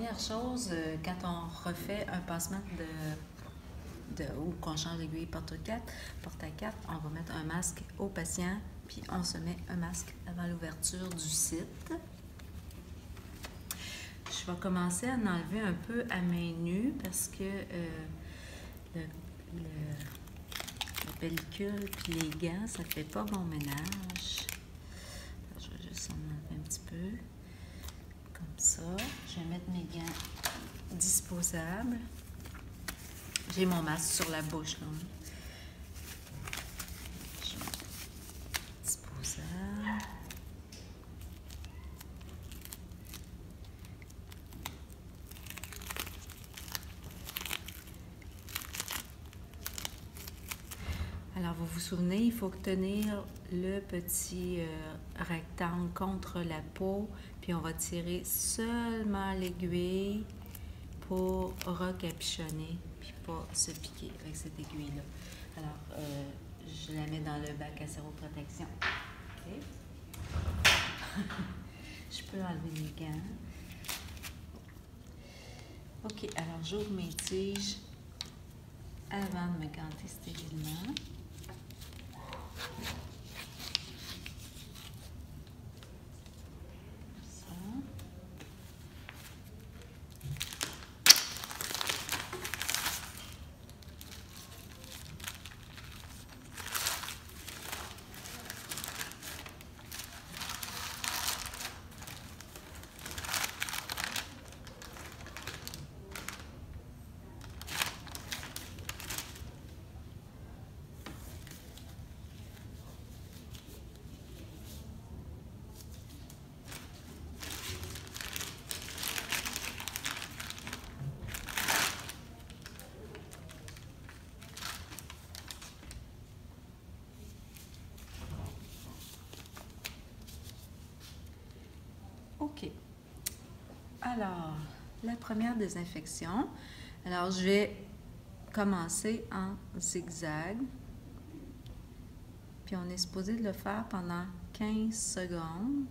première chose, quand on refait un passement ou qu'on change d'aiguille porte à 4, on va mettre un masque au patient, puis on se met un masque avant l'ouverture du site. Je vais commencer à en enlever un peu à main nue parce que la pellicule puis les gants, ça fait pas bon ménage. Alors, je vais juste en enlever un petit peu. Comme ça. Je vais mettre mes gants disposables. J'ai mon masque sur la bouche, là. Disposable. Alors, vous vous souvenez, il faut tenir le petit rectangle contre la peau, puis on va tirer seulement l'aiguille pour recapuchonner, puis pas se piquer avec cette aiguille-là. Alors, je la mets dans le bac à séroprotection. OK? Je peux enlever mes gants. OK, alors j'ouvre mes tiges avant de me ganter stérilement. OK. Alors, la première désinfection. Alors, je vais commencer en zigzag. Puis, on est supposé de le faire pendant 15 secondes.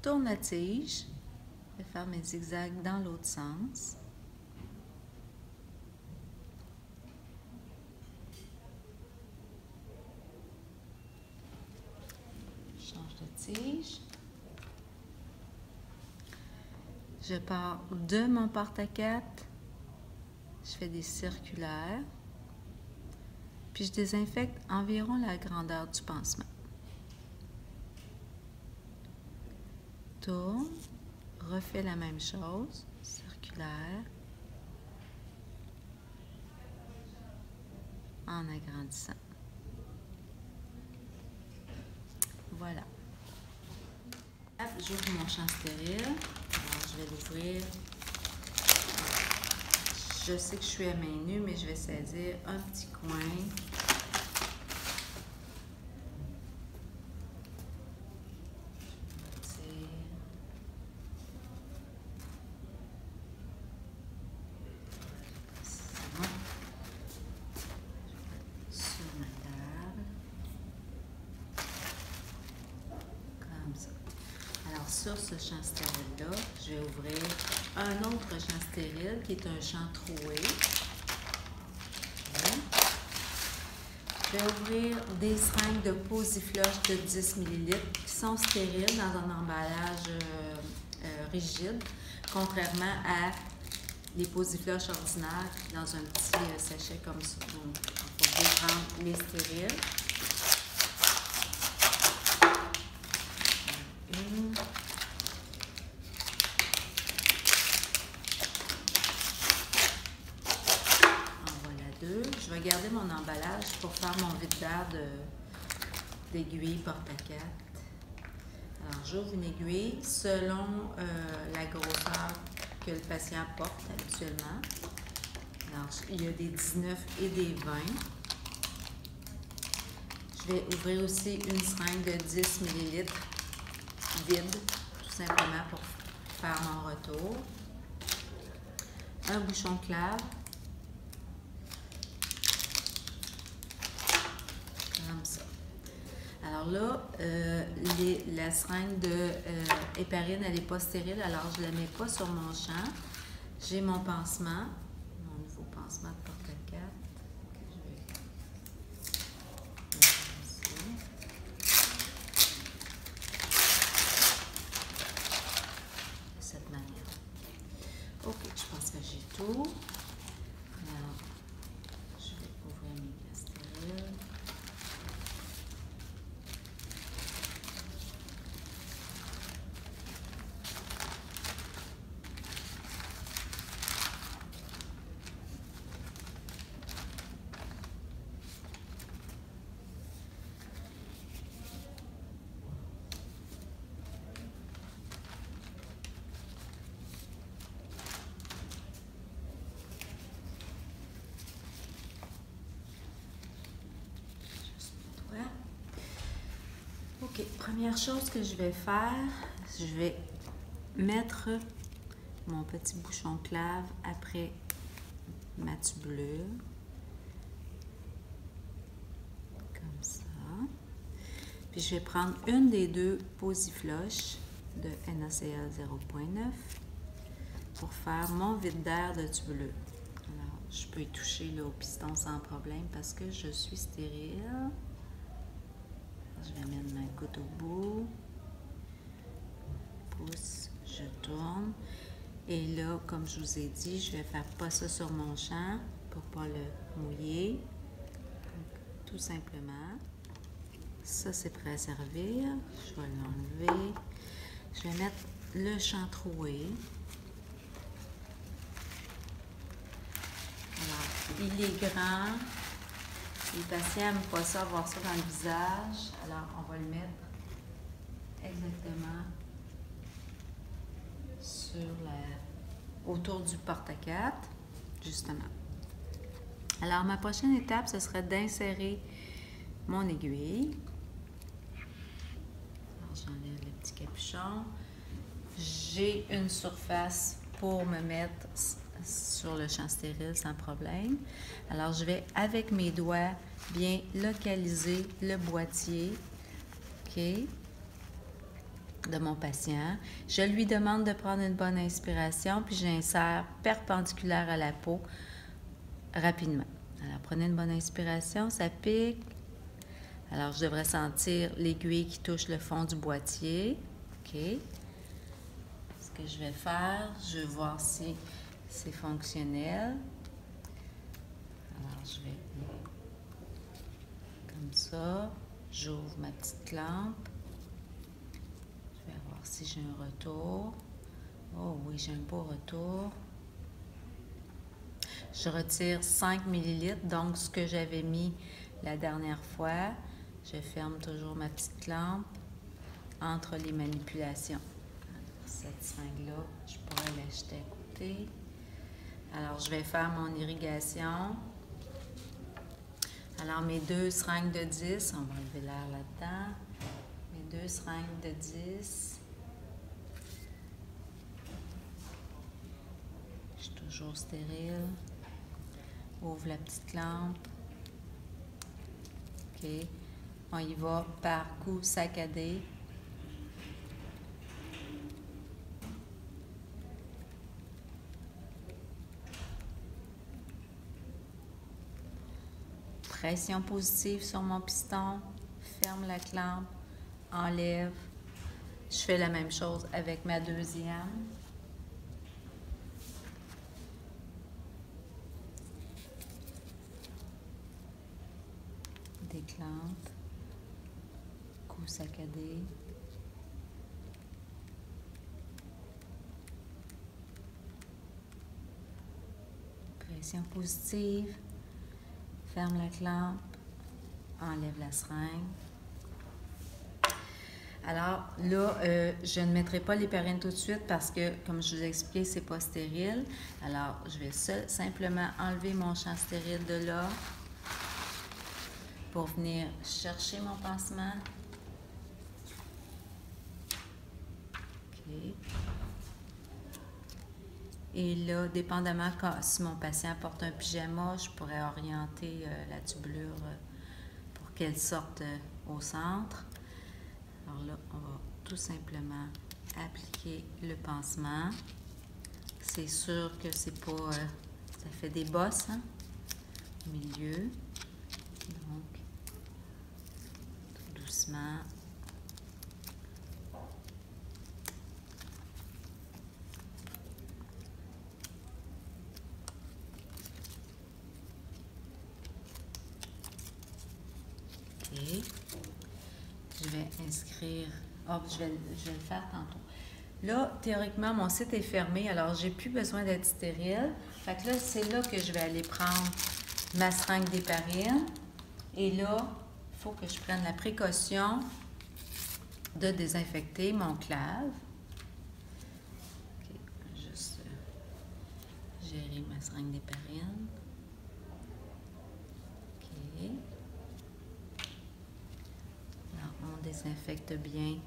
Tourne la tige. Je vais faire mes zigzags dans l'autre sens. Tige. Je pars de mon porte-à-4, je fais des circulaires, puis je désinfecte environ la grandeur du pansement. Tourne, refais la même chose, circulaire, en agrandissant. Voilà. J'ouvre mon champ stérile. Alors, je vais l'ouvrir. Je sais que je suis à main nue, mais je vais saisir un petit coin. Sur ma table. Comme ça. Alors, sur ce champ stérile-là, je vais ouvrir un autre champ stérile qui est un champ troué. Je vais ouvrir des seringues de Posifloche de 10 ml qui sont stériles dans un emballage rigide, contrairement à les Posifloche ordinaires dans un petit sachet comme ça. Donc, il faut bien prendre les stériles. Une. Je vais garder mon emballage pour faire mon vide-d'air d'aiguille porte-à-4. Alors, j'ouvre une aiguille selon la grosseur que le patient porte habituellement. Alors, il y a des 19 et des 20. Je vais ouvrir aussi une seringue de 10 ml vide, tout simplement pour faire mon retour. Un bouchon clave. Comme ça. Alors, Alors là, la seringue de héparine, elle n'est pas stérile, alors je ne la mets pas sur mon champ. J'ai mon pansement, mon nouveau pansement de porte-4, que je vais mettre ici. De cette manière. Ok, je pense que j'ai tout. Alors, je vais ouvrir mes glaces stériles. Ok, première chose que je vais faire, je vais mettre mon petit bouchon clave après ma tubulure, comme ça. Puis je vais prendre une des deux Posiflush de NaCl 0.9 pour faire mon vide d'air de tubulure. Alors, je peux y toucher là, au piston sans problème parce que je suis stérile. Je vais mettre ma goutte au bout. Pousse, je tourne. Et là, comme je vous ai dit, je vais faire pas ça sur mon champ pour pas le mouiller. Donc, tout simplement. Ça, c'est prêt à servir. Je vais l'enlever. Je vais mettre le champ troué. Alors, il est grand. Les patients n'aiment pas ça, avoir ça dans le visage. Alors, on va le mettre exactement autour du porte-4, justement. Alors, ma prochaine étape, ce serait d'insérer mon aiguille. Alors, j'enlève le petit capuchon. J'ai une surface pour me mettre sur le champ stérile sans problème. Alors, je vais, avec mes doigts, bien localiser le boîtier, OK, de mon patient. Je lui demande de prendre une bonne inspiration, puis j'insère perpendiculaire à la peau rapidement. Alors, prenez une bonne inspiration, ça pique. Alors, je devrais sentir l'aiguille qui touche le fond du boîtier. OK. Ce que je vais faire, je vais voir si c'est fonctionnel. Alors, je vais comme ça. J'ouvre ma petite lampe. Je vais voir si j'ai un retour. Oh oui, j'ai un beau retour. Je retire 5 ml, donc ce que j'avais mis la dernière fois. Je ferme toujours ma petite lampe entre les manipulations. Alors, cette seringue-là, je pourrais l'acheter à côté. Alors, je vais faire mon irrigation. Alors, mes deux seringues de 10, on va enlever l'air là-dedans. Mes deux seringues de 10. Je suis toujours stérile. Ouvre la petite lampe. OK. On y va par coup saccadé. Pression positive sur mon piston. Ferme la clampe. Enlève. Je fais la même chose avec ma deuxième. Déclampe. Coup saccadé. Pression positive. Ferme la clampe. Enlève la seringue. Alors là, je ne mettrai pas l'héparine tout de suite parce que, comme je vous ai expliqué, c'est pas stérile. Alors, je vais simplement enlever mon champ stérile de là pour venir chercher mon pansement. OK. Et là, dépendamment si mon patient porte un pyjama, je pourrais orienter la tubulure pour qu'elle sorte au centre. Alors là, on va tout simplement appliquer le pansement. C'est sûr que c'est pas... ça fait des bosses, hein, au milieu. Donc, tout doucement. OK. Je vais inscrire... Oh, je vais le faire tantôt. Là, théoriquement, mon site est fermé, alors j'ai plus besoin d'être stérile. Fait que là, c'est là que je vais aller prendre ma seringue d'héparine. Et là, il faut que je prenne la précaution de désinfecter mon clave. OK, juste gérer ma seringue d'héparine. OK. Alors, on désinfecte bien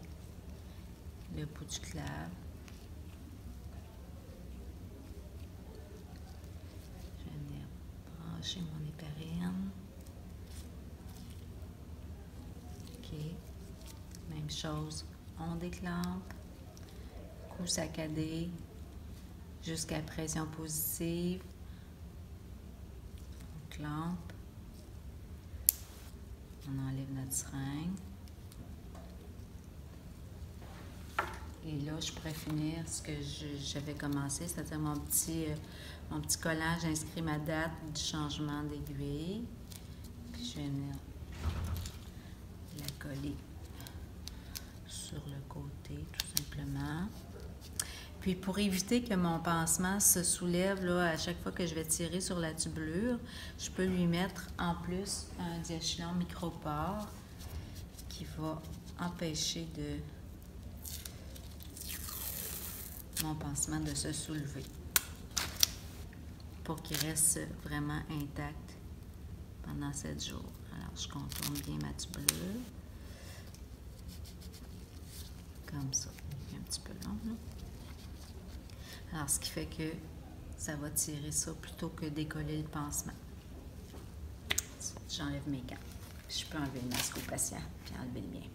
le bout du clave. Je vais venir brancher mon héparine. OK. Même chose, on déclampe, coup saccadé jusqu'à pression positive. On clampe. On enlève notre seringue. Et là, je pourrais finir ce que j'avais commencé, c'est-à-dire mon petit collant. J'inscris ma date du changement d'aiguille. Puis je vais venir la coller sur le côté, tout simplement. Puis pour éviter que mon pansement se soulève là, à chaque fois que je vais tirer sur la tubulure, je peux lui mettre en plus un diachylon micropore qui va empêcher mon pansement de se soulever pour qu'il reste vraiment intact pendant 7 jours. Alors, je contourne bien ma tubulure. Comme ça. Un petit peu long, là. Alors, ce qui fait que ça va tirer ça plutôt que décoller le pansement. J'enlève mes gants. Je peux enlever le masque au patient puis enlever le mien.